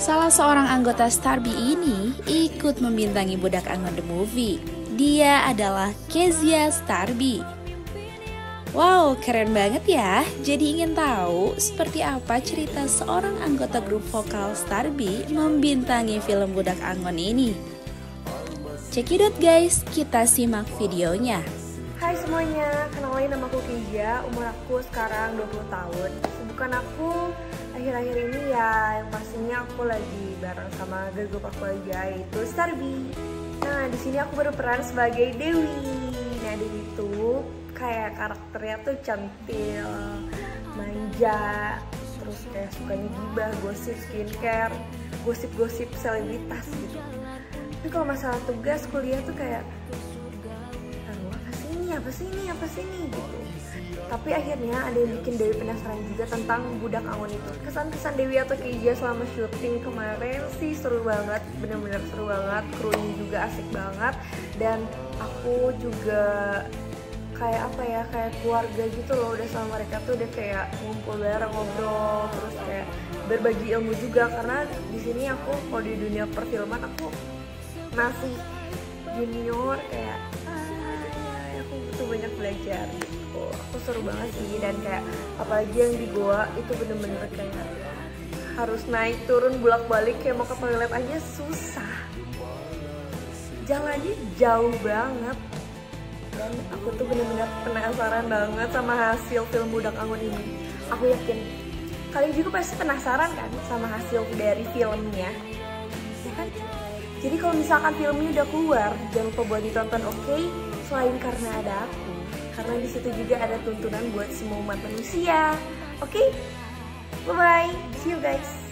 Salah seorang anggota Starby ini ikut membintangi Budak Angon The Movie. Dia adalah Kezia Starby. Wow, keren banget ya. Jadi ingin tahu seperti apa cerita seorang anggota grup vokal Starby membintangi film Budak Angon ini. Cekidot guys, kita simak videonya. Hai semuanya, kenalin nama aku Kezia, umur aku sekarang 20 tahun. Kesibukan aku akhir-akhir ini ya yang pastinya aku lagi bareng sama girl group aku aja, yaitu Starby. Nah, di sini aku berperan sebagai Dewi. Nah, Dewi itu kayak karakternya tuh cantik, manja, terus kayak sukanya gibah, gosip, skincare, gosip-gosip selebritas gitu. Tapi kalau masalah tugas kuliah tuh kayak apa sih ini gitu. Tapi akhirnya ada yang bikin Dewi penasaran juga tentang Budak Angon itu. Kesan-kesan Dewi atau Kezia selama syuting kemarin sih seru banget, bener-bener seru banget. Krunya juga asik banget, dan aku juga kayak kayak keluarga gitu loh. Udah sama mereka tuh udah kayak ngumpul bareng, ngobrol, terus kayak berbagi ilmu juga. Karena di sini aku kalau di dunia perfilman aku masih junior, kayak aku butuh banyak belajar gitu. Aku seru banget sih, dan kayak apalagi yang di Goa itu bener-bener kayak harus naik turun bolak-balik, kayak mau ke toilet aja susah, jalannya jauh banget. Dan aku tuh bener-bener penasaran banget sama hasil film Budak Angon ini. Aku yakin kalian juga pasti penasaran kan sama hasil dari filmnya, ya kan? Jadi kalau misalkan filmnya udah keluar, jangan lupa buat ditonton, oke? Selain karena ada aku, karena di situ juga ada tuntunan buat semua umat manusia, oke? Bye bye, see you guys.